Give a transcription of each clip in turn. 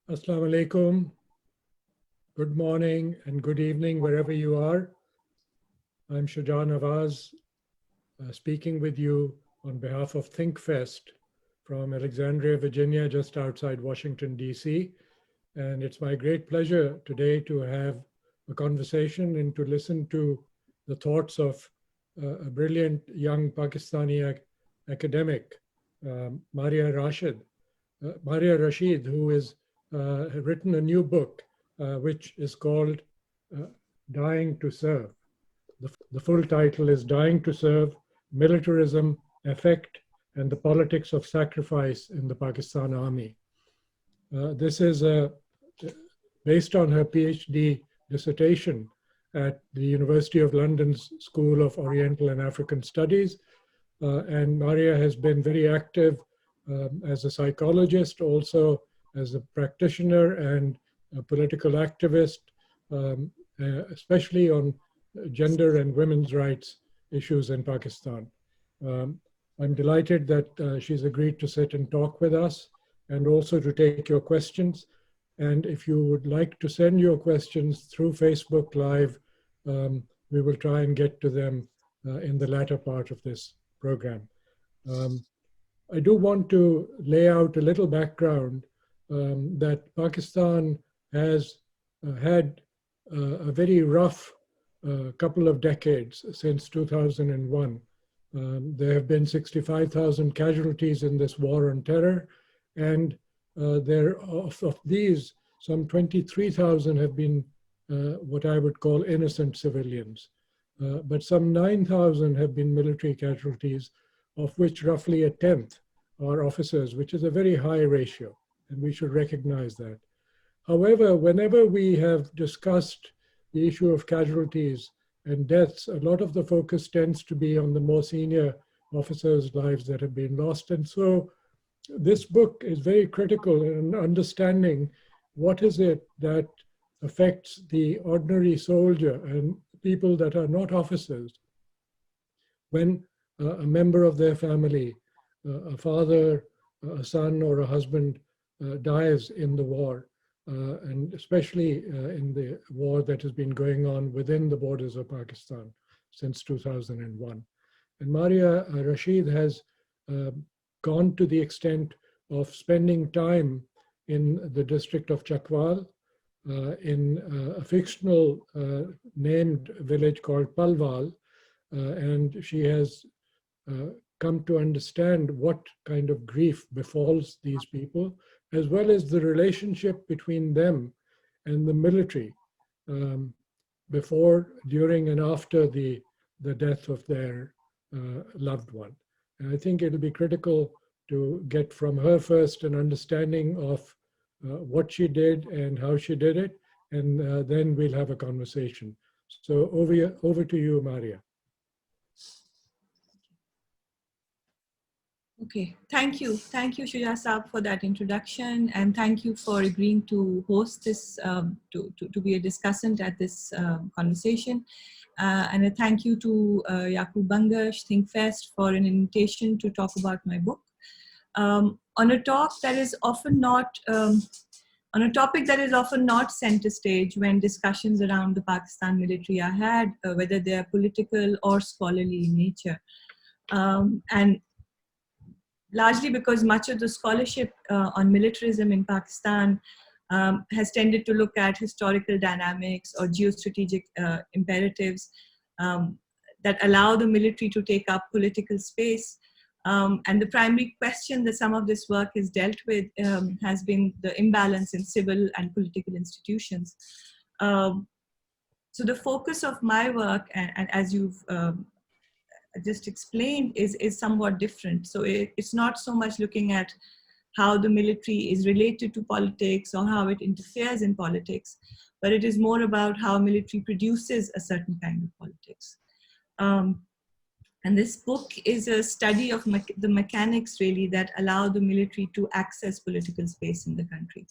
Assalamu alaikum. Good morning and good evening, wherever you are. I'm Shuja Nawaz, speaking with you on behalf of ThinkFest from Alexandria, Virginia, just outside Washington, D.C. And it's my great pleasure today to have a conversation and to listen to the thoughts of a brilliant young Pakistani academic, Maria Rashid, who has written a new book, which is called uh, Dying to Serve. The full title is Dying to Serve, Militarism, Effect, and the Politics of Sacrifice in the Pakistan Army. This is based on her PhD dissertation at the University of London's School of Oriental and African Studies. And Maria has been very active as a psychologist, also as a practitioner and a political activist, especially on gender and women's rights issues in Pakistan. I'm delighted that she's agreed to sit and talk with us and also to take your questions. And if you would like to send your questions through Facebook Live, we will try and get to them in the latter part of this program. I do want to lay out a little background that Pakistan has had a very rough couple of decades since 2001. There have been 65,000 casualties in this war on terror, and of these, some 23,000 have been what I would call innocent civilians. But some 9,000 have been military casualties, of which roughly a tenth are officers, which is a very high ratio, and we should recognize that. However, whenever we have discussed the issue of casualties and deaths, a lot of the focus tends to be on the more senior officers' lives that have been lost. And so this book is very critical in understanding what is it that affects the ordinary soldier and people that are not officers when a member of their family, a father, a son, or a husband dies in the war, and especially in the war that has been going on within the borders of Pakistan since 2001. And Maria Rashid has gone to the extent of spending time in the district of Chakwal, in a fictional named village called Palwal, and she has come to understand what kind of grief befalls these people, as well as the relationship between them and the military before, during, and after the death of their loved one. And I think it'll be critical to get from her first an understanding of what she did and how she did it, and then we'll have a conversation. So over to you, Maria. Okay, thank you. Thank you, Shuja Saab, for that introduction. And thank you for agreeing to host this, to be a discussant at this conversation. And a thank you to Yaqub Bangash, ThinkFest, for an invitation to talk about my book. On a talk that is often not, on a topic that is often not center stage when discussions around the Pakistan military are had, whether they are political or scholarly in nature. And largely because much of the scholarship on militarism in Pakistan has tended to look at historical dynamics or geostrategic imperatives that allow the military to take up political space. And the primary question that some of this work has dealt with has been the imbalance in civil and political institutions. So the focus of my work, and as you've just explained, is somewhat different. So it's not so much looking at how the military is related to politics or how it interferes in politics, but it is more about how military produces a certain kind of politics. And this book is a study of the mechanics really that allow the military to access political space in the country.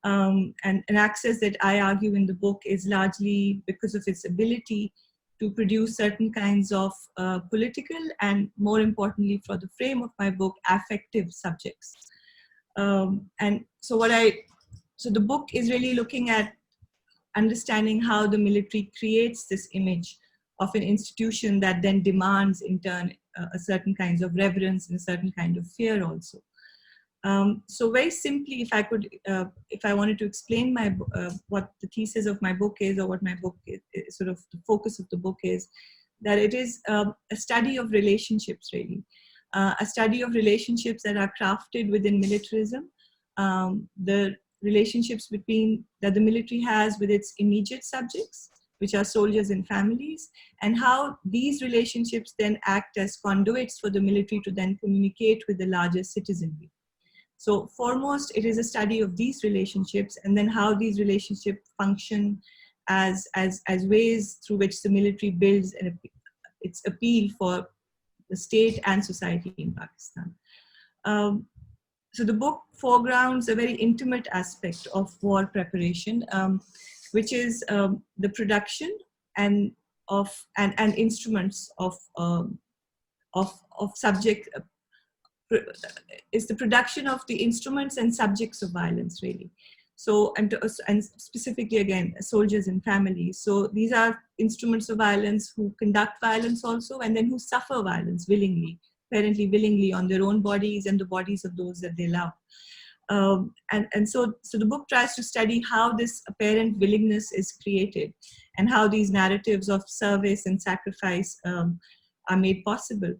And an access that I argue in the book is largely because of its ability to produce certain kinds of political and, more importantly for the frame of my book, affective subjects. And so what I So the book is really looking at understanding how the military creates this image of an institution that then demands in turn a certain kinds of reverence and a certain kind of fear also. So very simply, if I wanted to explain what the thesis of my book is, or what my book is, sort of the focus of the book is, that it is a study of relationships, really, a study of relationships that are crafted within militarism, the relationships that the military has with its immediate subjects, which are soldiers and families, and how these relationships then act as conduits for the military to then communicate with the larger citizenry. So foremost, it is a study of these relationships, and then how these relationships function as ways through which the military builds its appeal for the state and society in Pakistan. So the book foregrounds a very intimate aspect of war preparation, which is the production and instruments of subject. Is the production of the instruments and subjects of violence, really. So, and specifically again, soldiers and families. So these are instruments of violence who conduct violence also, and then who suffer violence willingly, apparently willingly, on their own bodies and the bodies of those that they love. So the book tries to study how this apparent willingness is created, and how these narratives of service and sacrifice are made possible.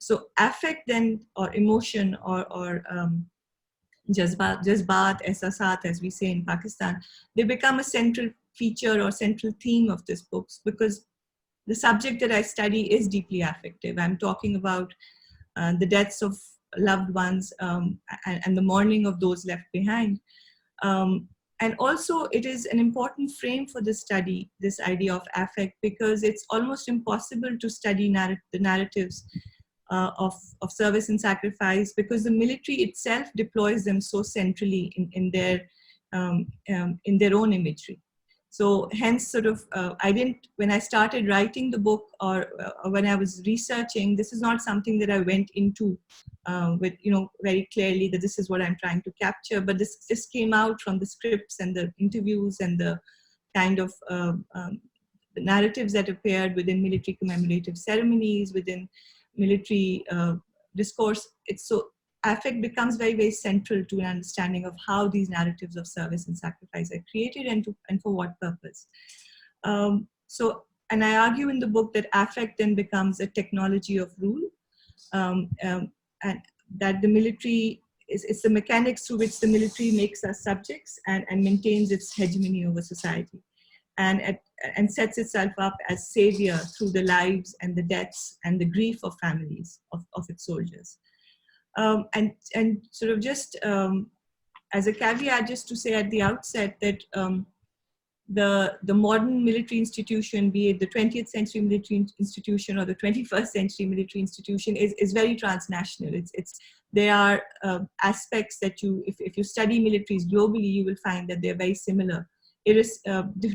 So affect then, or emotion, or jazbat, ehsasat, as we say in Pakistan, they become a central feature or central theme of this book, because the subject that I study is deeply affective. I'm talking about the deaths of loved ones, and the mourning of those left behind. And also, it is an important frame for the study, this idea of affect, because it's almost impossible to study the narratives of service and sacrifice, because the military itself deploys them so centrally in their own imagery. So hence, sort of, when I started writing the book, or when I was researching, this is not something that I went into with, very clearly that this is what I'm trying to capture, but this just came out from the scripts and the interviews and the kind of the narratives that appeared within military commemorative ceremonies, within military discourse. Affect becomes very, very central to an understanding of how these narratives of service and sacrifice are created, and for what purpose. And I argue in the book that affect then becomes a technology of rule, and that the military it's the mechanics through which the military makes us subjects and maintains its hegemony over society, and sets itself up as savior through the lives and the deaths and the grief of families of its soldiers. And sort of just as a caveat, just to say at the outset that the modern military institution, be it the 20th century military institution or the 21st century military institution, is very transnational. There are aspects that if you study militaries globally, you will find that they're very similar. It is,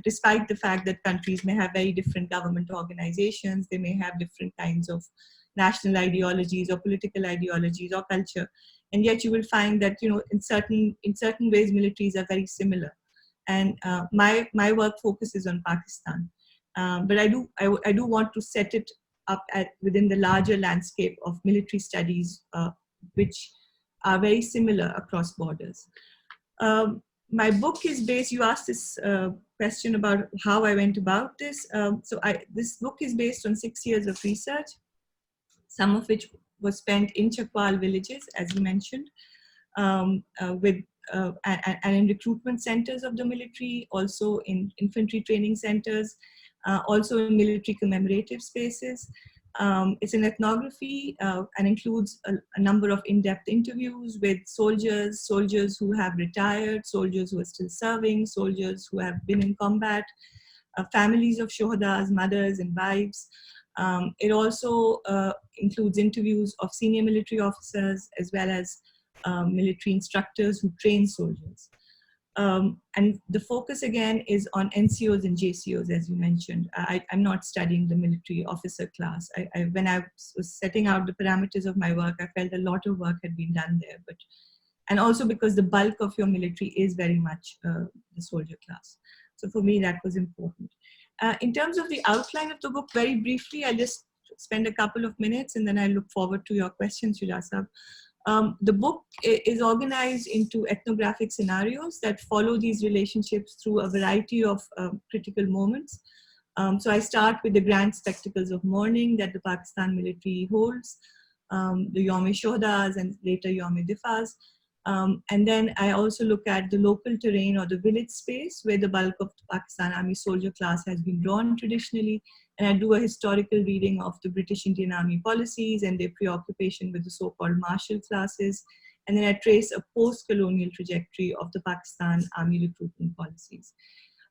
despite the fact that countries may have very different government organizations, they may have different kinds of national ideologies or political ideologies or culture, and yet you will find that in certain ways militaries are very similar. And my work focuses on Pakistan, but I do want to set it up within the larger landscape of military studies, which are very similar across borders. My book is based, you asked this question about how I went about this. This book is based on 6 years of research, some of which was spent in Chakwal villages, as you mentioned, and in recruitment centers of the military, also in infantry training centers, also in military commemorative spaces. It's an ethnography and includes a number of in-depth interviews with soldiers who have retired, soldiers who are still serving, soldiers who have been in combat, families of shohadas, mothers and wives. It also includes interviews of senior military officers, as well as military instructors who train soldiers. And the focus again is on NCOs and JCOs, as you mentioned. I'm not studying the military officer class. When I was setting out the parameters of my work, I felt a lot of work had been done there, but And also because the bulk of your military is very much the soldier class. So for me, that was important. In terms of the outline of the book, very briefly, I'll just spend a couple of minutes and then I look forward to your questions, Shuja Sahab. The book is organized into ethnographic scenarios that follow these relationships through a variety of critical moments. So I start with the grand spectacles of mourning that the Pakistan military holds, the Yom-e Shohadas and later Yom-e Difas. And then I also look at the local terrain or the village space where the bulk of the Pakistan Army soldier class has been drawn traditionally. And I do a historical reading of the British Indian Army policies and their preoccupation with the so-called martial classes. And then I trace a post-colonial trajectory of the Pakistan Army recruitment policies.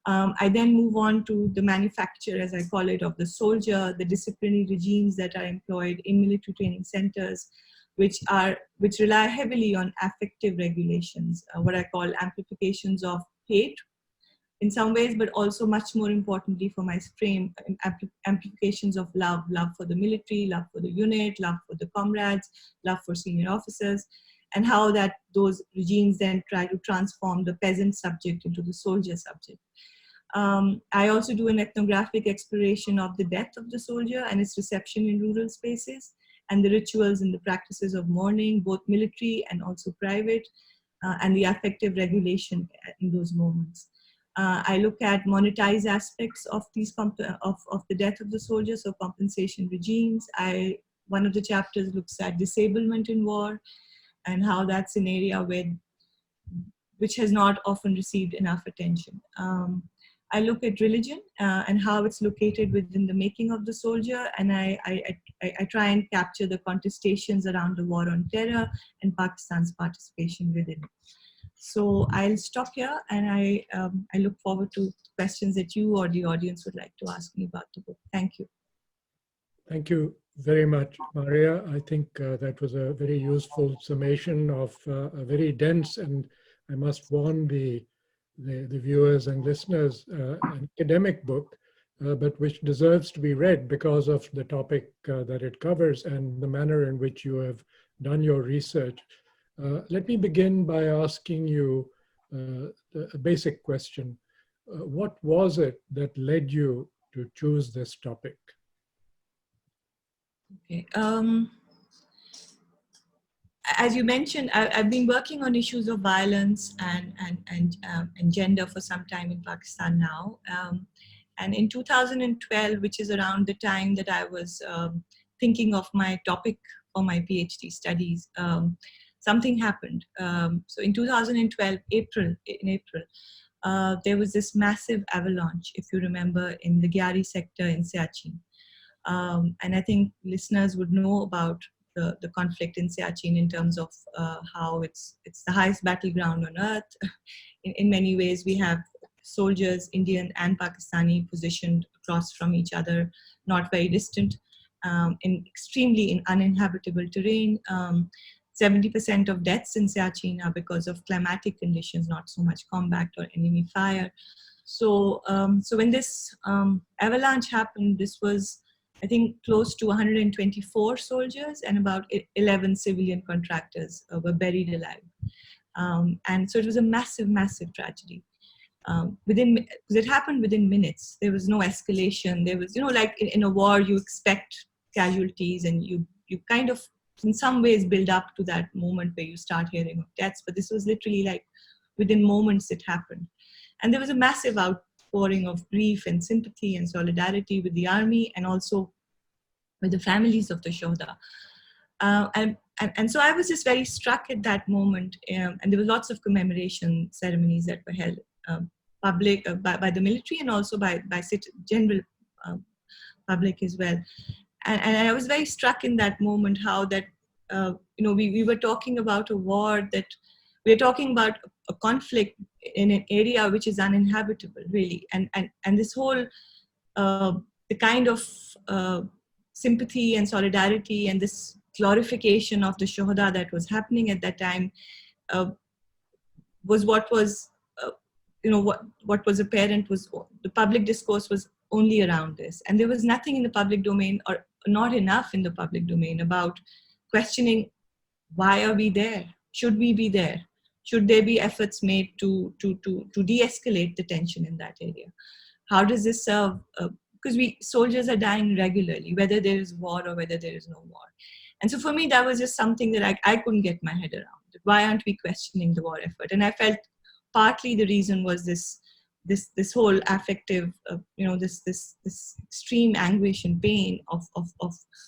I then move on to the manufacture, as I call it, of the soldier, the disciplinary regimes that are employed in military training centers, which rely heavily on affective regulations, what I call amplifications of hate in some ways, but also much more importantly for my frame, amplifications of love for the military, love for the unit, love for the comrades, love for senior officers, and how that those regimes then try to transform the peasant subject into the soldier subject. I also do an ethnographic exploration of the death of the soldier and its reception in rural spaces, and the rituals and the practices of mourning, both military and also private, and the affective regulation in those moments. I look at monetized aspects of these of the death of the soldier, so compensation regimes. One of the chapters looks at disablement in war and how that's an area which has not often received enough attention. I look at religion and how it's located within the making of the soldier, and I try and capture the contestations around the war on terror and Pakistan's participation within it. So I'll stop here, and I look forward to questions that you or the audience would like to ask me about the book. Thank you. Thank you very much, Maria. I think that was a very useful summation of a very dense, and I must warn the viewers and listeners, an academic book, but which deserves to be read because of the topic that it covers and the manner in which you have done your research. Let me begin by asking you a basic question. What was it that led you to choose this topic? Okay. As you mentioned, I've been working on issues of violence and gender for some time in Pakistan now. And in 2012, which is around the time that I was thinking of my topic for my PhD studies, something happened. So in 2012, in April, there was this massive avalanche, if you remember, in the Gyari sector in Siachen. And I think listeners would know about the conflict in Siachen in terms of how it's the highest battleground on earth. In many ways, we have soldiers, Indian and Pakistani, positioned across from each other, not very distant, in uninhabitable terrain. 70% of deaths in Siachen are because of climatic conditions, not so much combat or enemy fire. So when this avalanche happened, this was, I think, close to 124 soldiers and about 11 civilian contractors were buried alive. And so it was a massive, massive tragedy. Because it happened within minutes. There was no escalation. There was, like in a war, you expect casualties and you kind of, in some ways, build up to that moment where you start hearing of deaths. But this was literally like within moments it happened. And there was a massive outpouring of grief and sympathy and solidarity with the army and also with the families of the Shohada. And so I was just very struck at that moment. And there were lots of commemoration ceremonies that were held public by the military and also by general public as well. And I was very struck in that moment how that, we were talking about a war that, we're talking about a conflict in an area which is uninhabitable, really. And this whole, the kind of sympathy and solidarity and this glorification of the Shohada that was happening at that time was what was, what was apparent was the public discourse was only around this. And there was nothing in the public domain, or not enough in the public domain, about questioning why are we there? Should we be there? Should there be efforts made to de-escalate the tension in that area? How does this serve? Because soldiers are dying regularly, whether there is war or whether there is no war. And so for me, that was just something that I couldn't get my head around. Why aren't we questioning the war effort? And I felt partly the reason was this whole affective, this extreme anguish and pain of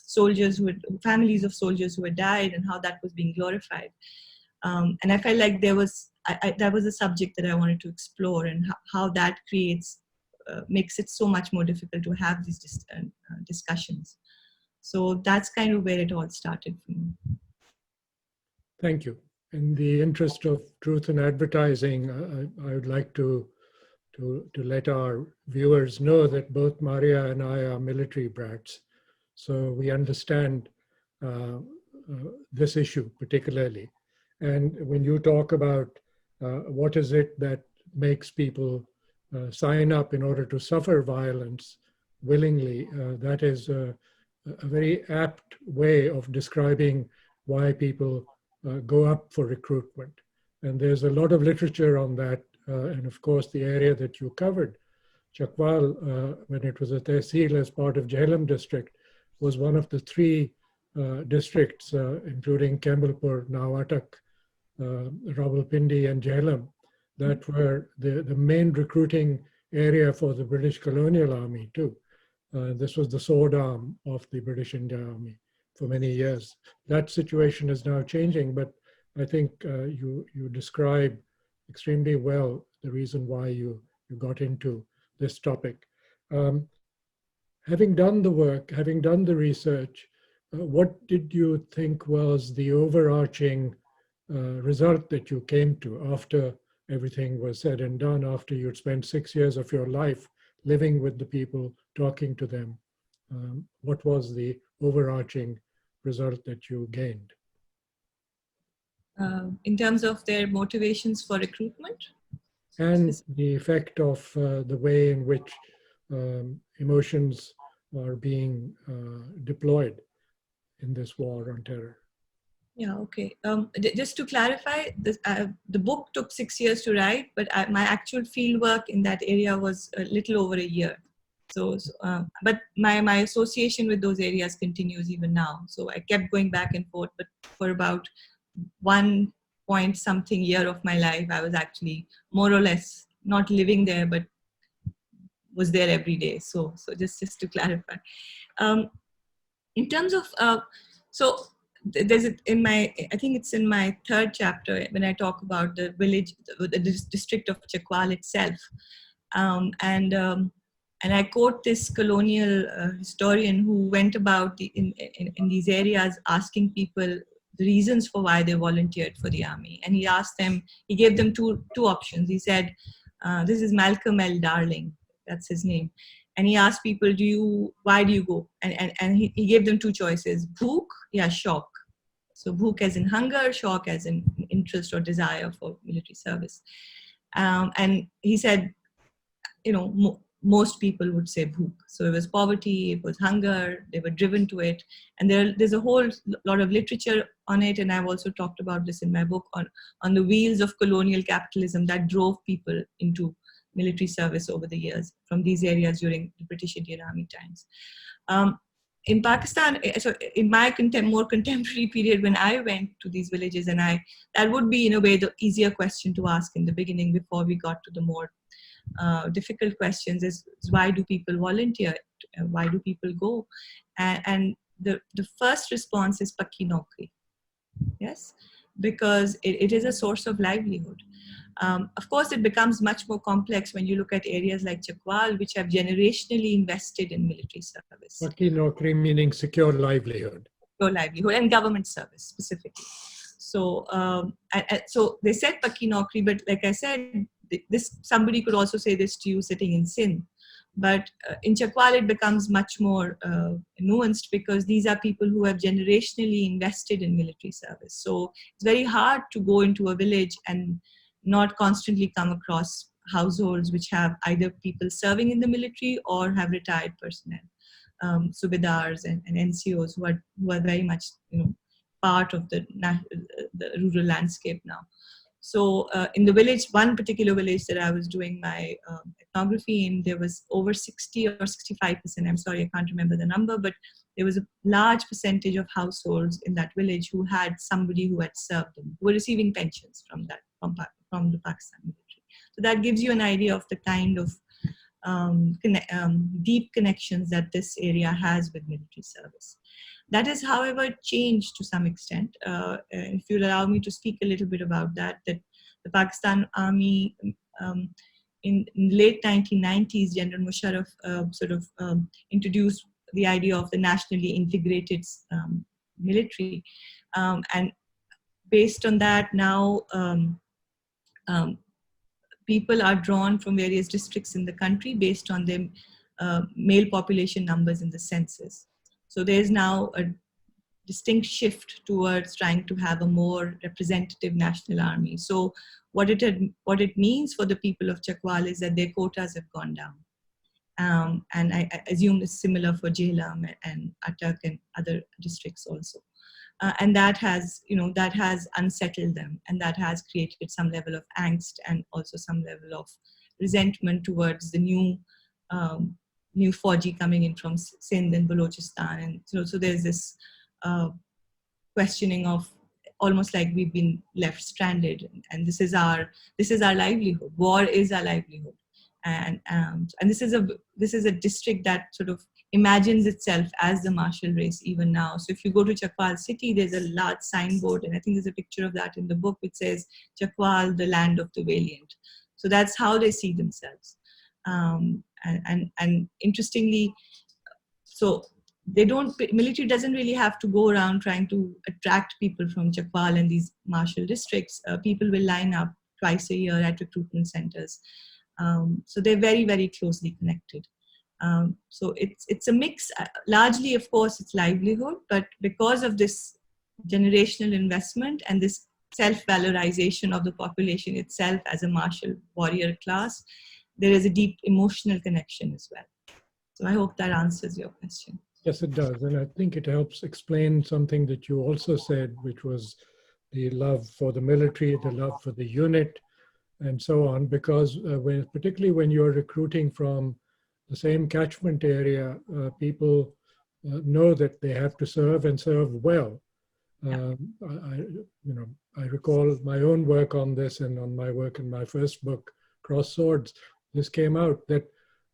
soldiers families of soldiers who had died, and how that was being glorified. And I felt like that was a subject that I wanted to explore, and how that makes it so much more difficult to have these discussions. So that's kind of where it all started for me. Thank you. In the interest of truth in advertising, I would like to let our viewers know that both Maria and I are military brats. So we understand this issue particularly. And when you talk about what is it that makes people sign up in order to suffer violence willingly, that is a very apt way of describing why people go up for recruitment. And there's a lot of literature on that. And of course, the area that you covered, Chakwal, when it was a tehsil as part of Jhelum district, was one of the three districts, including Campbellpur, Nawatak, Rawalpindi, and Jhelum, that were the main recruiting area for the British colonial army too. This was the sword arm of the British India Army for many years. That situation is now changing, but I think you describe extremely well the reason why you got into this topic. Having done the work, having done the research, what did you think was the overarching result that you came to after everything was said and done, after you'd spent 6 years of your life living with the people, talking to them? What was the overarching result that you gained? In terms of their motivations for recruitment? And the effect of the way in which emotions are being deployed in this war on terror. Yeah, okay. Just to clarify, the book took 6 years to write, but my actual field work in that area was a little over a year. But my association with those areas continues even now. So I kept going back and forth, but for about 1 point something year of my life, I was actually more or less not living there, but was there every day. So just to clarify. In terms of, there's I think it's in my third chapter when I talk about the village, the district of Chakwal itself. And I quote this colonial historian who went about in these areas asking people the reasons for why they volunteered for the army. And he gave them two options. He said, this is Malcolm L. Darling, that's his name. And he asked people, why do you go? And he gave them two choices, bhook, yeah, shock. So bhook as in hunger, shock as in interest or desire for military service. And he said, most people would say bhook. So it was poverty, it was hunger, they were driven to it. And there's a whole lot of literature on it. And I've also talked about this in my book on the wheels of colonial capitalism that drove people into military service over the years from these areas during the British Indian Army times. In Pakistan, so in my more contemporary period, when I went to these villages, and that would be in a way the easier question to ask in the beginning before we got to the more difficult questions is why do people volunteer? Why do people go? And the first response is Pakki Naukri. Yes, because it is a source of livelihood. Of course, it becomes much more complex when you look at areas like Chakwal, which have generationally invested in military service. Pakki Naukri meaning secure livelihood. Secure livelihood and government service specifically. So, so they said Pakki Naukri, but like I said, somebody could also say this to you sitting in Sindh. But in Chakwal, it becomes much more nuanced because these are people who have generationally invested in military service. So it's very hard to go into a village and not constantly come across households which have either people serving in the military or have retired personnel, subedars and NCOs who are very much part of the the rural landscape now. So in the village, one particular village that I was doing my ethnography in, there was over 60 or 65%, I'm sorry, I can't remember the number, but there was a large percentage of households in that village who had somebody who had served them, who were receiving pensions from the Pakistan military. So that gives you an idea of the kind of deep connections that this area has with military service. That has, however, changed to some extent. If you'll allow me to speak a little bit about that the Pakistan Army in late 1990s, General Musharraf introduced the idea of the nationally integrated military. And based on that, now people are drawn from various districts in the country based on their male population numbers in the census. So there's now a distinct shift towards trying to have a more representative national army. So what it means for the people of Chakwal is that their quotas have gone down. And I assume it's similar for Jhelum and Attak and other districts also. And that has unsettled them, and that has created some level of angst and also some level of resentment towards the new Fauji coming in from Sindh and Balochistan. And so there's this questioning of almost like we've been left stranded, and this is our livelihood. War is our livelihood, and this is a district that sort of imagines itself as the martial race even now. So if you go to Chakwal city, there's a large signboard, and I think there's a picture of that in the book, which says Chakwal, the land of the valiant. So that's how they see themselves. And interestingly, so military doesn't really have to go around trying to attract people from Chakwal and these martial districts. People will line up twice a year at recruitment centers. So they're very, very closely connected. So it's a mix. Largely, of course, it's livelihood, but because of this generational investment and this self-valorization of the population itself as a martial warrior class, there is a deep emotional connection as well. So I hope that answers your question. Yes, it does. And I think it helps explain something that you also said, which was the love for the military, the love for the unit, and so on, because particularly when you're recruiting from the same catchment area, people know that they have to serve and serve well. I recall my own work on this, and on my work in my first book, Cross Swords, this came out that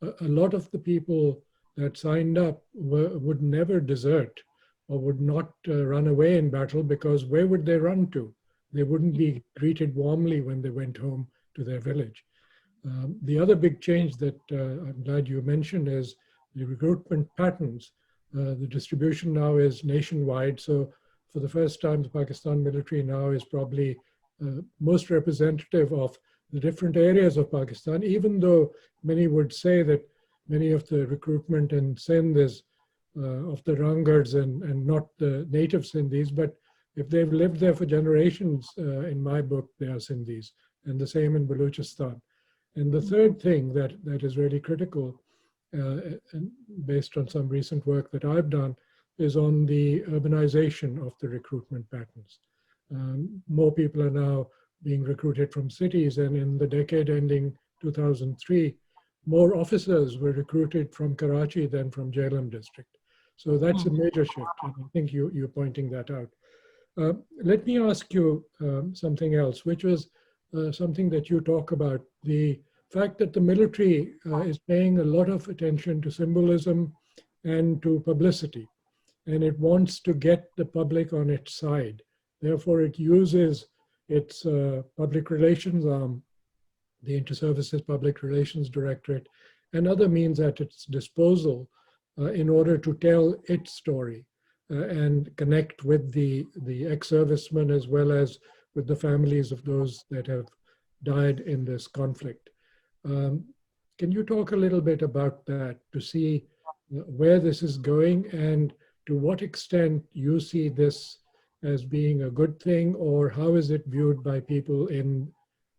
a lot of the people that signed up would never desert or would not run away in battle, because where would they run to? They wouldn't be greeted warmly when they went home to their village. The other big change that I'm glad you mentioned is the recruitment patterns. The distribution now is nationwide. So for the first time, the Pakistan military now is probably most representative of the different areas of Pakistan, even though many would say that many of the recruitment in Sindh is of the Rangards and not the native Sindhis. But if they've lived there for generations, in my book, they are Sindhis, and the same in Balochistan. And the third thing that is really critical, and based on some recent work that I've done, is on the urbanization of the recruitment patterns. More people are now being recruited from cities, and in the decade ending 2003, more officers were recruited from Karachi than from Jhelum district. So that's a major shift, and I think you're pointing that out. Let me ask you something else, which was something that you talk about, the fact that the military is paying a lot of attention to symbolism and to publicity, and it wants to get the public on its side. Therefore, it uses its public relations arm, the Inter-Services Public Relations Directorate, and other means at its disposal in order to tell its story and connect with the ex-servicemen as well as with the families of those that have died in this conflict. Can you talk a little bit about that to see where this is going and to what extent you see this as being a good thing, or how is it viewed by people in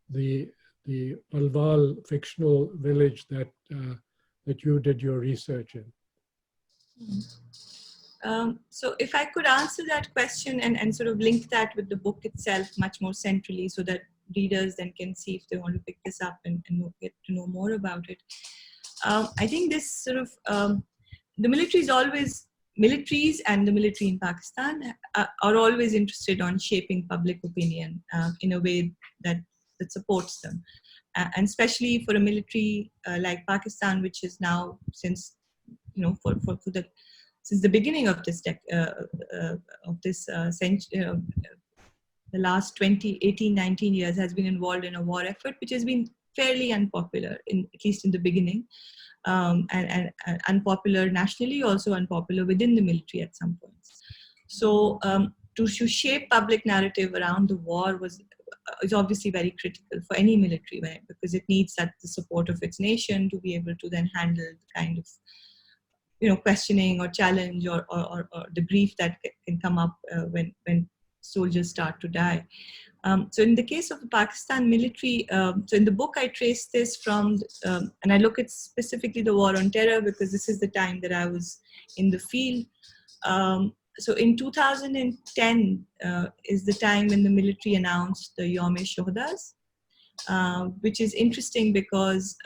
the Palwal fictional village that you did your research in? So if I could answer that question and sort of link that with the book itself much more centrally so that readers then can see if they want to pick this up and get to know more about it. I think this sort of, the militaries and the military in Pakistan are always interested on shaping public opinion in a way that supports them. And especially for a military like Pakistan, which is now since, since the beginning of this century, the last 20, 18, 19 years has been involved in a war effort, which has been fairly unpopular, at least in the beginning, and unpopular nationally, also unpopular within the military at some points. So to shape public narrative around the war is obviously very critical for any military, because it needs the support of its nation to be able to then handle the kind of questioning or challenge or the grief that can come up when soldiers start to die. So in the case of the Pakistan military, so in the book I trace this from, and I look at specifically the war on terror because this is the time that I was in the field. So in 2010 is the time when the military announced the Yawm-e-Shuhadas, which is interesting because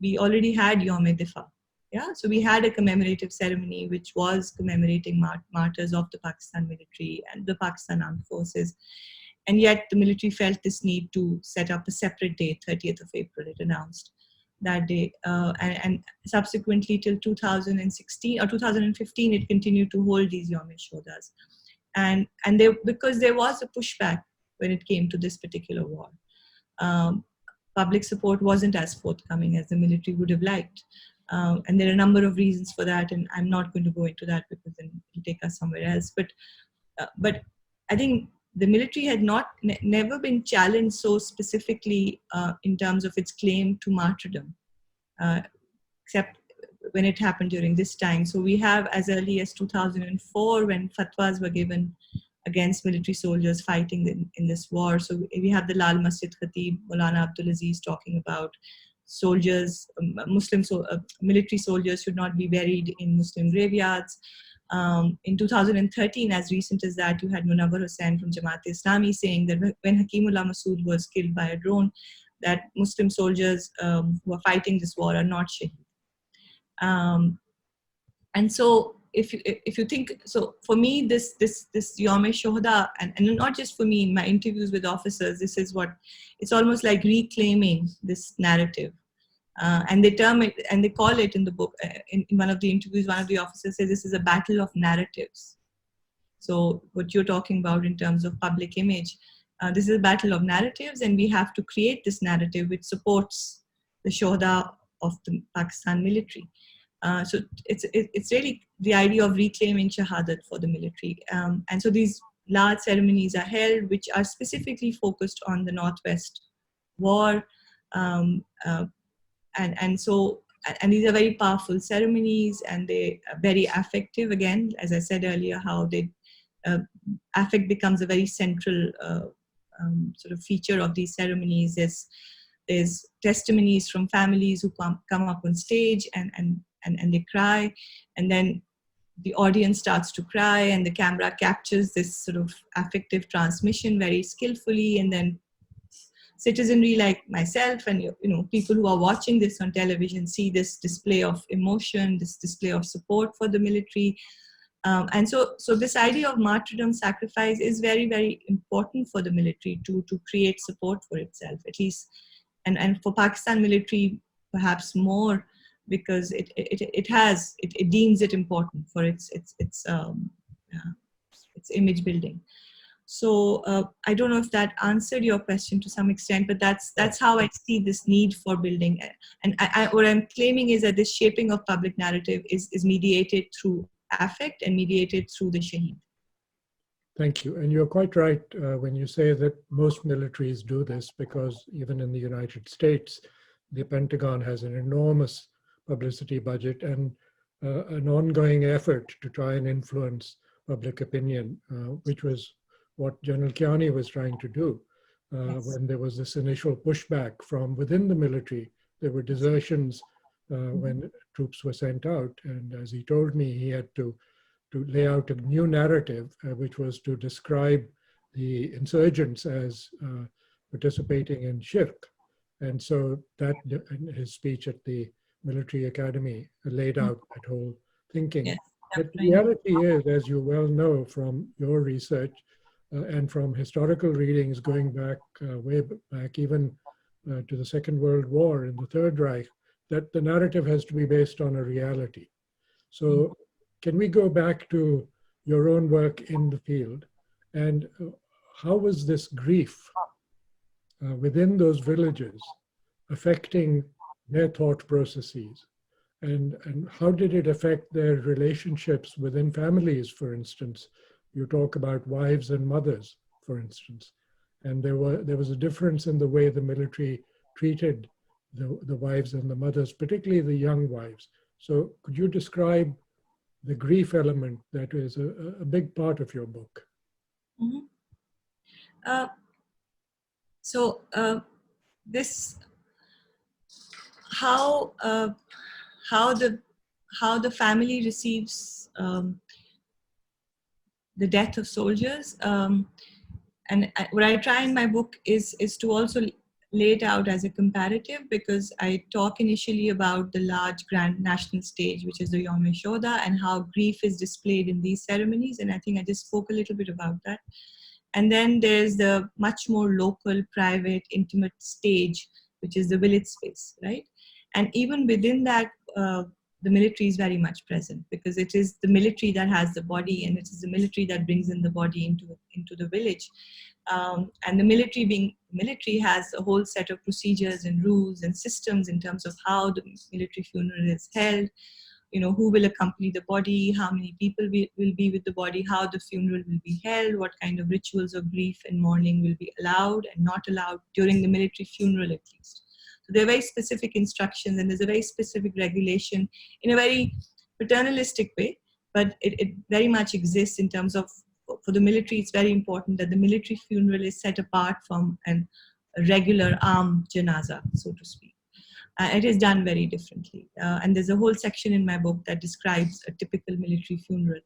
we already had Yawm-e-Difa. Yeah, so we had a commemorative ceremony which was commemorating martyrs of the Pakistan military and the Pakistan Armed Forces. And yet the military felt this need to set up a separate date, 30th of April, it announced that day. And subsequently till 2016 or 2015, it continued to hold these Yawm-e-Shuhadas. And because there was a pushback when it came to this particular war. Public support wasn't as forthcoming as the military would have liked. And there are a number of reasons for that, and I'm not going to go into that because then it'll take us somewhere else. But I think the military had never been challenged so specifically in terms of its claim to martyrdom, except when it happened during this time. So we have as early as 2004 when fatwas were given against military soldiers fighting in this war. So we have the Lal Masjid Khatib, Maulana Abdul Aziz, talking about soldiers, military soldiers should not be buried in Muslim graveyards. In 2013, as recent as that, you had Munawwar Hussain from Jamaat-e-Islami saying that when Hakimullah Masood was killed by a drone, that Muslim soldiers who are fighting this war are not shaheed. And so if you think, so for me, this Yawm-e-Shuhada, and not just for me, in my interviews with officers, this is what, it's almost like reclaiming this narrative. And they term it, and they call it in the book, in one of the interviews, one of the officers says this is a battle of narratives. So what you're talking about in terms of public image, this is a battle of narratives, and we have to create this narrative which supports the Shuhada of the Pakistan military. So it's really the idea of reclaiming shahadat for the military. And so these large ceremonies are held, which are specifically focused on the Northwest War. And these are very powerful ceremonies, and they are very affective. Again, as I said earlier, how affect becomes a very central sort of feature of these ceremonies. There's testimonies from families who come up on stage and they cry, and then the audience starts to cry, and the camera captures this sort of affective transmission very skillfully, and then citizenry like myself and people who are watching this on television see this display of emotion, this display of support for the military. And so this idea of martyrdom sacrifice is very, very important for the military to create support for itself, at least, and for Pakistan military perhaps more, because it deems it important for its image building. So I don't know if that answered your question to some extent, but that's how I see this need for building. And what I'm claiming is that this shaping of public narrative is mediated through affect and mediated through the shaheed. Thank you. And you're quite right when you say that most militaries do this, because even in the United States, the Pentagon has an enormous publicity budget and an ongoing effort to try and influence public opinion, which was what General Kiani was trying to do. Yes. When there was this initial pushback from within the military. There were desertions when troops were sent out. And as he told me, he had to to lay out a new narrative, which was to describe the insurgents as participating in shirk. And so that, in his speech at the military academy, laid out that whole thinking. Yes, But the definitely. reality is, as you well know from your research and from historical readings going back, way back, even to the Second World War and the Third Reich, that the narrative has to be based on a reality. So can we go back to your own work in the field, and how was this grief within those villages affecting their thought processes? And how did it affect their relationships within families, for instance? You talk about wives and mothers, for instance. And there was a difference in the way the military treated the wives and the mothers, particularly the young wives. So could you describe the grief element that is a big part of your book? Mhm. Uh, so this how how the how the family receives the death of soldiers, and what I try in my book is to also lay it out as a comparative, because I talk initially about the large grand national stage, which is the Yom Shoda, and how grief is displayed in these ceremonies, and I think I just spoke a little bit about that. And then there's the much more local, private, intimate stage, which is the village space, right? And even within that, the military is very much present, because it is the military that has the body, and it is the military that brings in the body into the village. And the military, being military, has a whole set of procedures and rules and systems in terms of how the military funeral is held, who will accompany the body, how many people will be with the body, how the funeral will be held, what kind of rituals of grief and mourning will be allowed and not allowed during the military funeral, at least. So there are very specific instructions, and there's a very specific regulation in a very paternalistic way, but it very much exists in terms of, for the military, it's very important that the military funeral is set apart from a regular armed janaza, so to speak. It is done very differently. And there's a whole section in my book that describes a typical military funeral.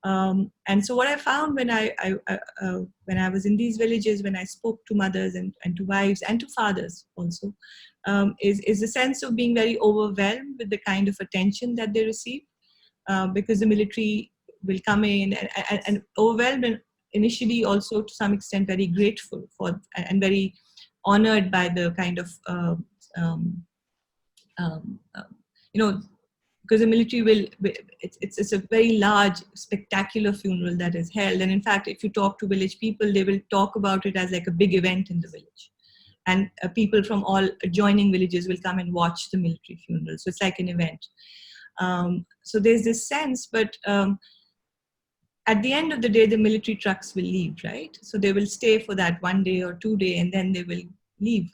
And so what I found when I was in these villages, when I spoke to mothers and to wives and to fathers also, is a sense of being very overwhelmed with the kind of attention that they receive, because the military will come in and overwhelmed, and initially also to some extent very grateful for and very honored by the kind of um, um, um, because the military it's a very large, spectacular funeral that is held. And in fact, if you talk to village people, they will talk about it as like a big event in the village. And people from all adjoining villages will come and watch the military funeral. So it's like an event. So there's this sense, but at the end of the day, the military trucks will leave, right? So they will stay for that 1 day or 2 day, and then they will leave.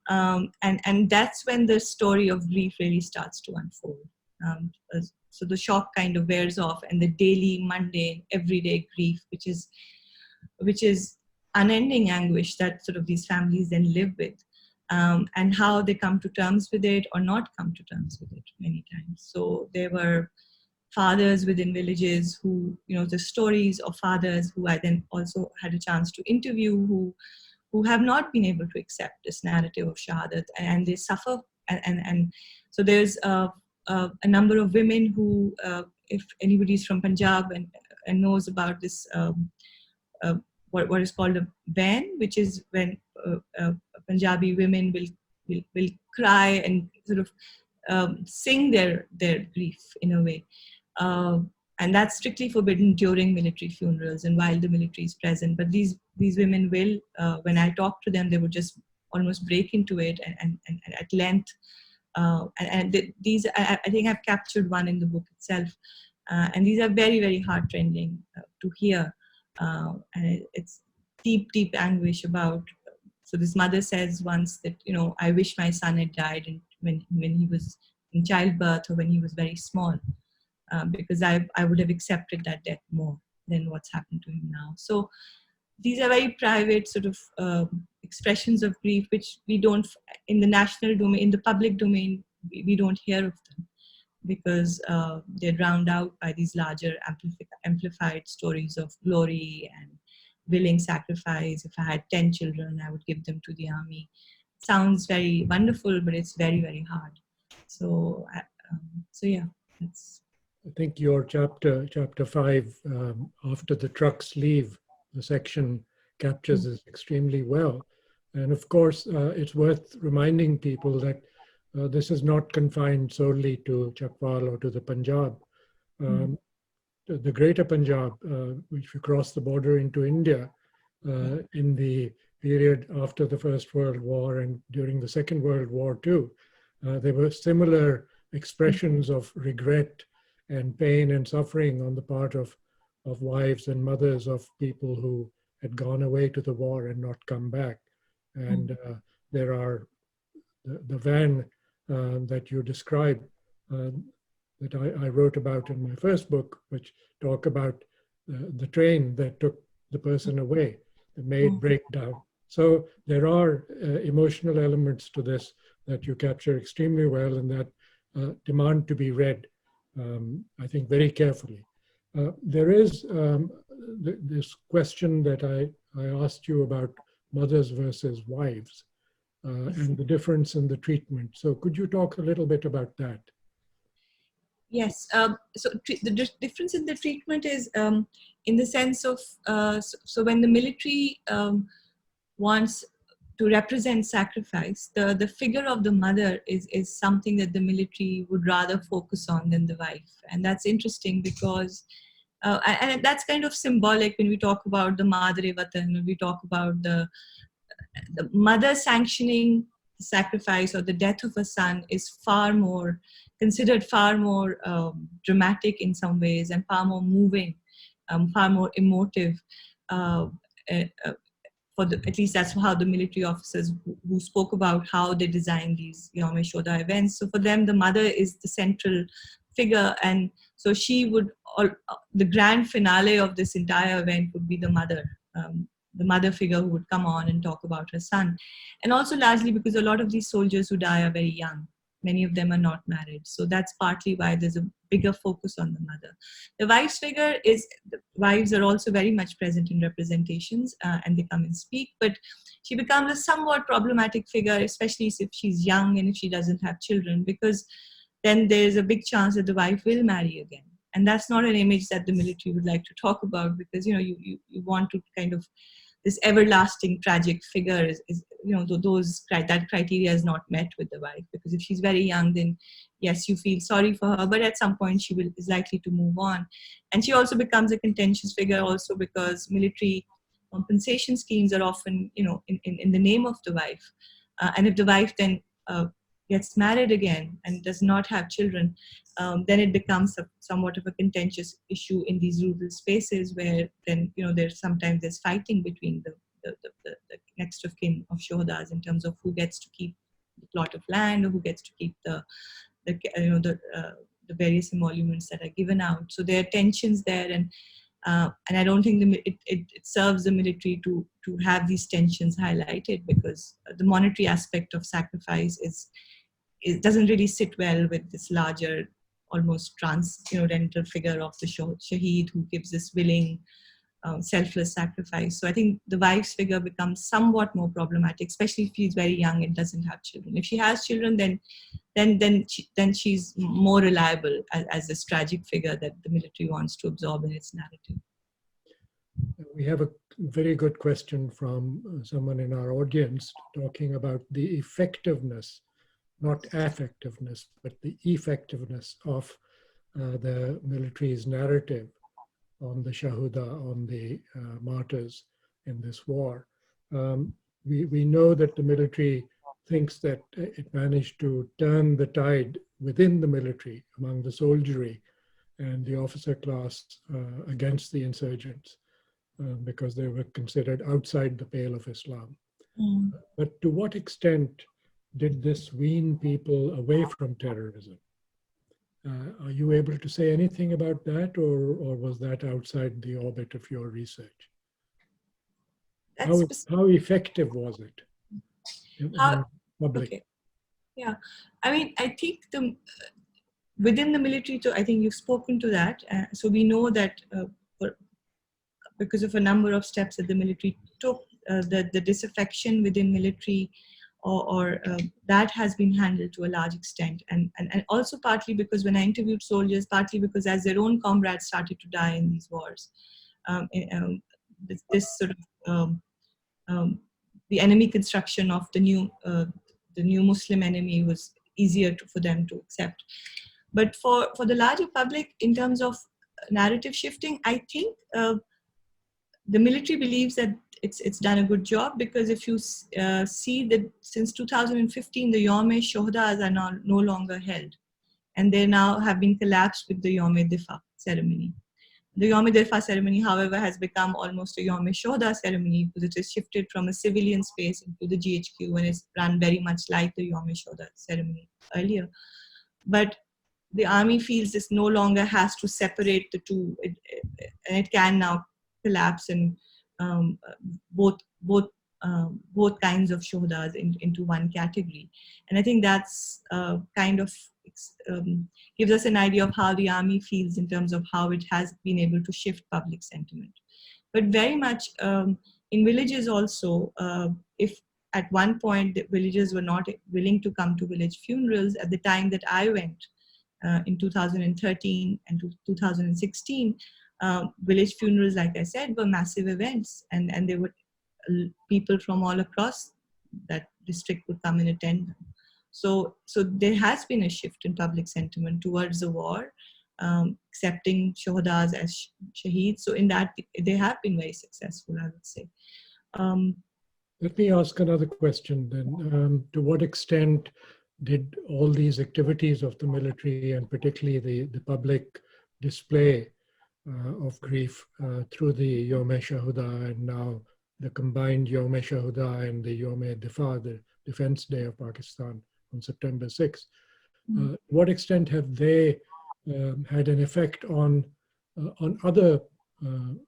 And that's when the story of grief really starts to unfold. So the shock kind of wears off, and the daily, mundane, everyday grief, which is unending anguish that sort of these families then live with, and how they come to terms with it or not come to terms with it many times. So there were fathers within villages who, the stories of fathers who I then also had a chance to interview, who have not been able to accept this narrative of shahadat, and they suffer. And so there's a number of women who, if anybody's from Punjab and knows about this, what is called a bain, which is when Punjabi women will cry and sort of sing their grief in a way. And that's strictly forbidden during military funerals and while the military is present. But these women will, when I talk to them, they would just almost break into it and at length. These, I think I've captured one in the book itself. And these are very, very heartrending to hear. And it's deep, deep anguish about. So this mother says once that, I wish my son had died when he was in childbirth or when he was very small, because I would have accepted that death more than what's happened to him now. So these are very private sort of expressions of grief, which we don't, in the national domain, in the public domain, we don't hear of them. because they're drowned out by these larger amplified stories of glory and willing sacrifice. If I had 10 children, I would give them to the army. Sounds very wonderful, but it's very, very hard. So, so yeah, that's. I think your chapter 5, after the trucks leave, the section captures this extremely well. And of course, it's worth reminding people that this is not confined solely to Chakwal or to the Punjab. The greater Punjab, if you cross the border into India, in the period after the First World War and during the Second World War too, there were similar expressions of regret and pain and suffering on the part of wives and mothers of people who had gone away to the war and not come back. And there are the van that you describe that I wrote about in my first book, which talk about the train that took the person away, the maid breakdown. So there are emotional elements to this that you capture extremely well and that demand to be read, I think, very carefully. There is this question that I asked you about mothers versus wives and the difference in the treatment. So could you talk a little bit about that? Yes. So the difference in the treatment is in the sense of, so when the military wants to represent sacrifice, the figure of the mother is something that the military would rather focus on than the wife. And that's interesting because, and that's kind of symbolic when we talk about the Madre-Watan, when we talk about the mother sanctioning the sacrifice or the death of a son is considered far more dramatic in some ways and far more moving, far more emotive. At least that's how the military officers who spoke about how they designed these Yom Shoda events. So for them, the mother is the central figure, and so she would. The grand finale of this entire event would be the mother. The mother figure who would come on and talk about her son. And also largely because a lot of these soldiers who die are very young. Many of them are not married. So that's partly why there's a bigger focus on the mother. The wife's figure the wives are also very much present in representations and they come and speak, but she becomes a somewhat problematic figure, especially if she's young and if she doesn't have children, because then there's a big chance that the wife will marry again. And that's not an image that the military would like to talk about because, you want to kind of, this everlasting tragic figure is that criteria is not met with the wife, because if she's very young, then yes, you feel sorry for her, but at some point she is likely to move on. And she also becomes a contentious figure also because military compensation schemes are often, in the name of the wife. And if the wife then gets married again and does not have children, then it becomes somewhat of a contentious issue in these rural spaces where then, sometimes there's fighting between the next of kin of shohadas in terms of who gets to keep the plot of land or who gets to keep the various emoluments that are given out. So there are tensions there, and I don't think it serves the military to have these tensions highlighted, because the monetary aspect of sacrifice it doesn't really sit well with this larger, almost transcendental figure of the shaheed who gives this willing, selfless sacrifice. So I think the wife's figure becomes somewhat more problematic, especially if she's very young and doesn't have children. If she has children, then she's more reliable as this tragic figure that the military wants to absorb in its narrative. We have a very good question from someone in our audience talking about the effectiveness, not affectiveness, but the effectiveness of the military's narrative on the Shahuda, on the martyrs in this war. We know that the military thinks that it managed to turn the tide within the military, among the soldiery and the officer class against the insurgents because they were considered outside the pale of Islam. But to what extent did this wean people away from terrorism? Are you able to say anything about that, or was that outside the orbit of your research? How effective was it in public? Okay. Yeah, I mean, I think within the military, so I think you've spoken to that. So we know that because of a number of steps that the military took, the disaffection within military or that has been handled to a large extent. And also partly because when I interviewed soldiers, partly because as their own comrades started to die in these wars, um, this sort of um, the enemy construction of the new Muslim enemy was easier for them to accept. But for the larger public, in terms of narrative shifting, I think the military believes that it's done a good job, because if you see that since 2015, the Yawm Shohadas are now no longer held, and they now have been collapsed with the Yawm Difa ceremony. The Yawm Difa ceremony, however, has become almost a Yawm Shohada ceremony, because it is shifted from a civilian space into the GHQ, and it's run very much like the Yawm Shohada ceremony earlier. But the army feels this no longer has to separate the two, and it can now collapse and um, both kinds of shohadas into one category. And I think that's kind of gives us an idea of how the army feels in terms of how it has been able to shift public sentiment. But very much in villages also, if at one point the villagers were not willing to come to village funerals, at the time that I went, in 2013 and 2016, village funerals, like I said, were massive events, and there were people from all across that district would come and attend them. So there has been a shift in public sentiment towards the war, accepting shohadas as shaheeds. So in that, they have been very successful, I would say. Let me ask another question then. To what extent did all these activities of the military, and particularly the public display of grief through the Yawm Shahuda and now the combined Yawm Shahuda and the Yawm Difa, the Defense Day of Pakistan on September 6th, what extent have they had an effect on other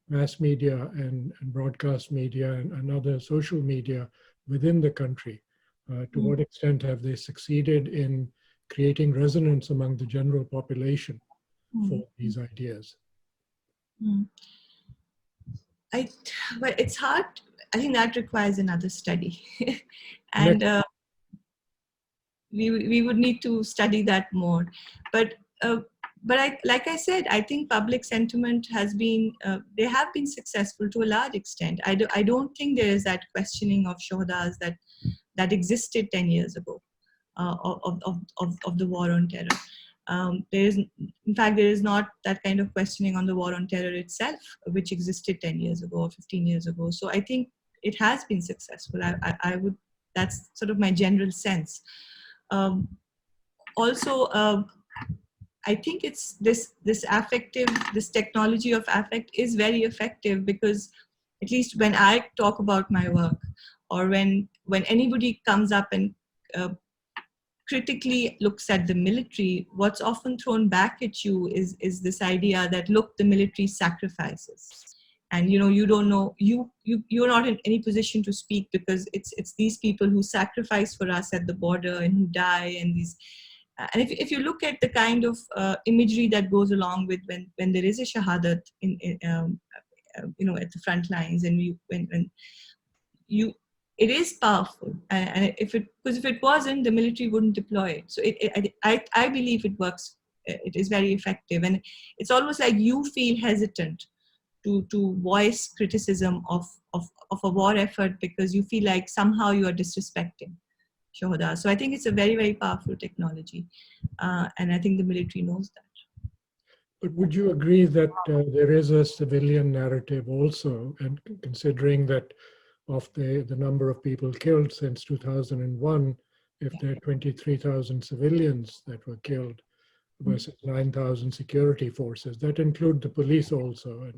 mass media and broadcast media and other social media within the country? To what extent have they succeeded in creating resonance among the general population for these ideas? But it's hard. I think that requires another study. And we would need to study that more. But like I said, I think public sentiment has been, they have been successful to a large extent. I don't think there is that questioning of shohadas that existed 10 years ago of the war on terror. In fact, there is not that kind of questioning on the war on terror itself, which existed 10 years ago or 15 years ago. So I think it has been successful. That's sort of my general sense. Also, I think it's this technology of affect is very effective, because at least when I talk about my work, or when anybody comes up and critically looks at the military, what's often thrown back at you is this idea that, look, the military sacrifices, and you don't know, you're not in any position to speak, because it's these people who sacrifice for us at the border and who die, and these. And if you look at the kind of imagery that goes along with when there is a shahadat at the front lines, and it is powerful, and if it wasn't, the military wouldn't deploy it. So I believe it works. It is very effective, and it's almost like you feel hesitant to voice criticism of a war effort, because you feel like somehow you are disrespecting shohada. So I think it's a very, very powerful technology, and I think the military knows that. But would you agree that there is a civilian narrative also, and considering that of the number of people killed since 2001, if there are 23,000 civilians that were killed versus 9,000 security forces, that include the police also,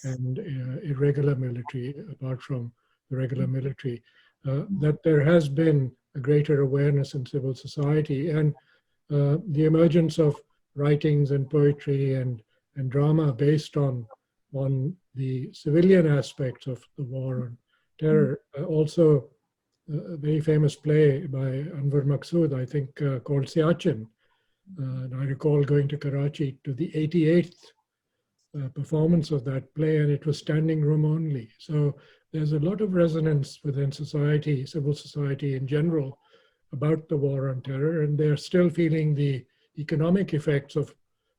and irregular military, apart from the regular military, that there has been a greater awareness in civil society, and the emergence of writings and poetry and drama based on the civilian aspects of the war on terror. Also, a very famous play by Anwar Maqsood, I think, called Siachen, And I recall going to Karachi to the 88th performance of that play, and it was standing room only. So there's a lot of resonance within society, civil society in general, about the war on terror, and they're still feeling the economic effects of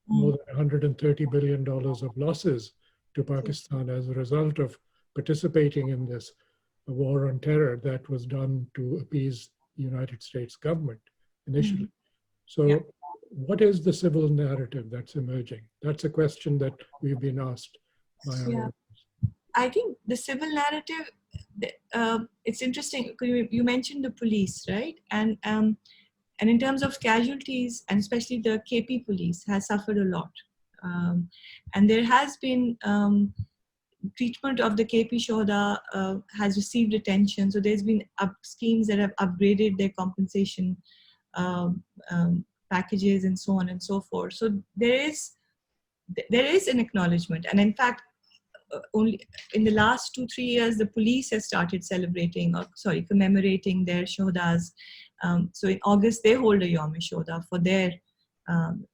more than $130 billion of losses to Pakistan as a result of participating in this war on terror that was done to appease the United States government initially. Yeah. So what is the civil narrative that's emerging? That's a question that we've been asked by our Yeah. audience. I think the civil narrative, it's interesting. You mentioned the police, right? And in terms of casualties, and especially the KP police has suffered a lot. And there has been treatment of the KP Shoda has received attention. So there's been schemes that have upgraded their compensation um, packages and so on and so forth. So there is an acknowledgement. And in fact, only in the last 2-3 years, the police have started commemorating their shodas. So in August, they hold a Yom Shoda for um,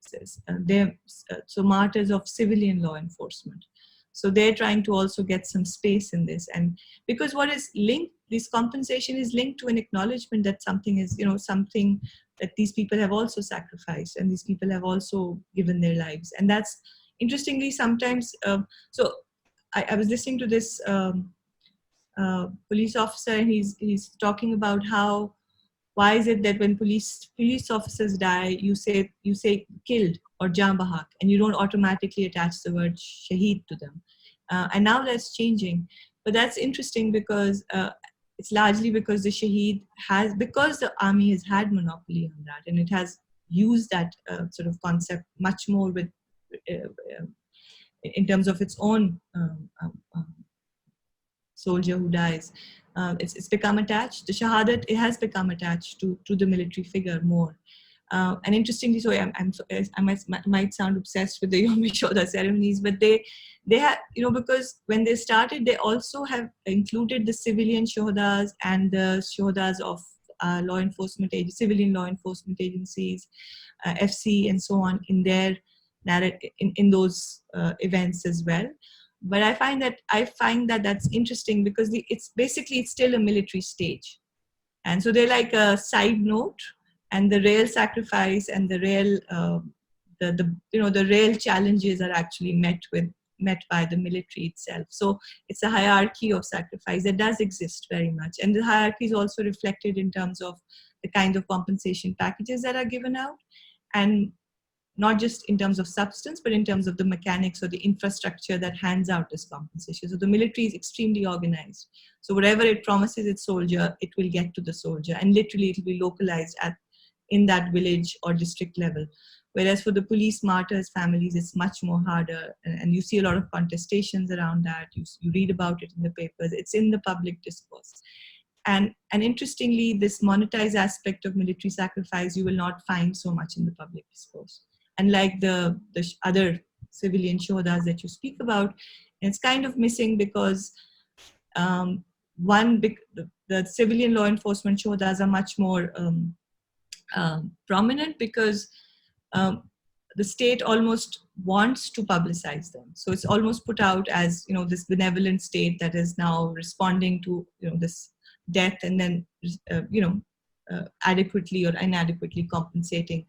so martyrs of civilian law enforcement. So they're trying to also get some space in this, and because what is linked, this compensation is linked to an acknowledgement that something is, something that these people have also sacrificed, and these people have also given their lives, and that's interestingly sometimes. So I was listening to this police officer, and he's talking about how, why is it that when police officers die, you say killed or jaan bahak, and you don't automatically attach the word shaheed to them, and now that's changing. But that's interesting because it's largely because the shaheed because the army has had monopoly on that, and it has used that sort of concept much more with in terms of its own soldier who dies. It's become attached. The shahadat, it has become attached to the military figure more. And interestingly, so I might sound obsessed with the Yom Shoda ceremonies, but they have, because when they started, they also have included the civilian shodas and the shodas of civilian law enforcement agencies, FC, and so on in their in those events as well. But I find that that's interesting because it's still a military stage, and so they're like a side note, and the real sacrifice and the real the real challenges are actually met by the military itself. So it's a hierarchy of sacrifice that does exist very much, and the hierarchy is also reflected in terms of the kind of compensation packages that are given out, and not just in terms of substance, but in terms of the mechanics or the infrastructure that hands out this compensation. So the military is extremely organized. So whatever it promises its soldier, it will get to the soldier, and literally it will be localized in that village or district level. Whereas for the police martyrs families, it's much more harder, and you see a lot of contestations around that. You read about it in the papers. It's in the public discourse. And interestingly, this monetized aspect of military sacrifice, you will not find so much in the public discourse. Unlike the other civilian shodas that you speak about, it's kind of missing because the civilian law enforcement shodas are much more prominent because the state almost wants to publicize them. So it's almost put out as, this benevolent state that is now responding to, this death, and then, adequately or inadequately compensating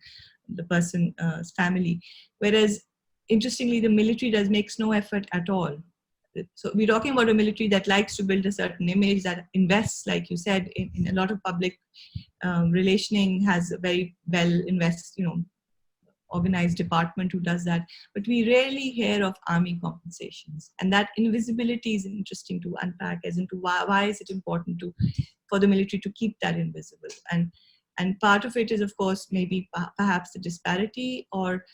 the person's family. Whereas, interestingly, the military makes no effort at all. So we're talking about a military that likes to build a certain image, that invests, like you said, in a lot of public relationing, has a very organized department who does that, but we rarely hear of army compensations, and that invisibility is interesting to unpack as into why is it important for the military to keep that invisible. And part of it is, of course, maybe perhaps the disparity, or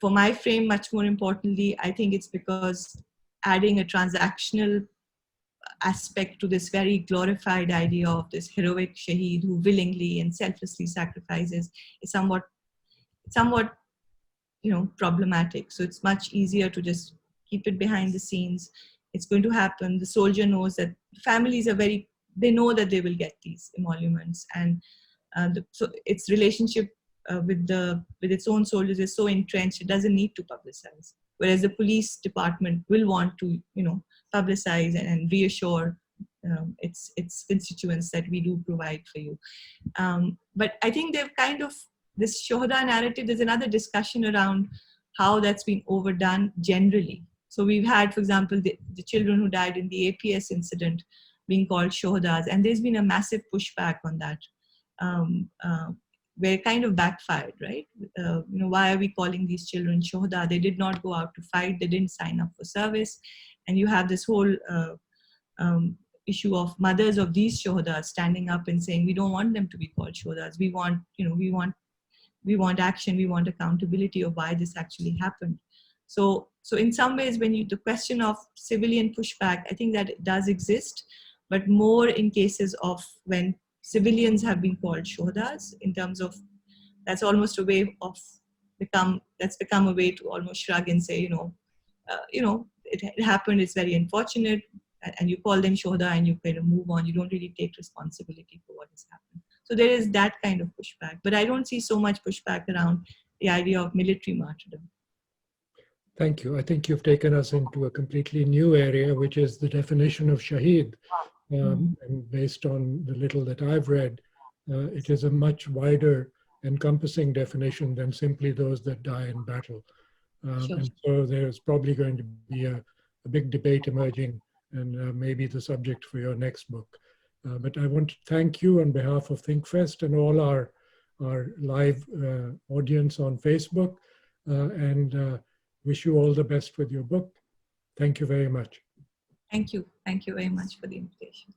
for my frame, much more importantly, I think it's because adding a transactional aspect to this very glorified idea of this heroic shaheed who willingly and selflessly sacrifices is somewhat problematic. So it's much easier to just keep it behind the scenes. It's going to happen. The soldier knows that families they know that they will get these emoluments, and so its relationship with its own soldiers is so entrenched, it doesn't need to publicize. Whereas the police department will want to, publicize and reassure its constituents that we do provide for you. But I think they've kind of, this Shohada narrative, there's another discussion around how that's been overdone generally. So we've had, for example, the children who died in the APS incident being called Shohadas, and there's been a massive pushback on that, where it kind of backfired, right? Why are we calling these children Shohada? They did not go out to fight, they didn't sign up for service, and you have this whole issue of mothers of these Shohadas standing up and saying, we don't want them to be called Shohadas. We want, we want action, we want accountability of why this actually happened. So in some ways, when the question of civilian pushback, I think that it does exist, but more in cases of when civilians have been called Shohadas, in terms of, that's almost a way of that's become a way to almost shrug and say, it happened, it's very unfortunate, and you call them Shohada and you kind of move on. You don't really take responsibility for what has happened. So there is that kind of pushback, but I don't see so much pushback around the idea of military martyrdom. Thank you. I think you've taken us into a completely new area, which is the definition of Shaheed. And based on the little that I've read, it is a much wider encompassing definition than simply those that die in battle. Sure. And so there's probably going to be a big debate emerging, and maybe the subject for your next book. But I want to thank you on behalf of ThinkFest and all our live audience on Facebook, and wish you all the best with your book. Thank you very much. Thank you. Thank you very much for the invitation.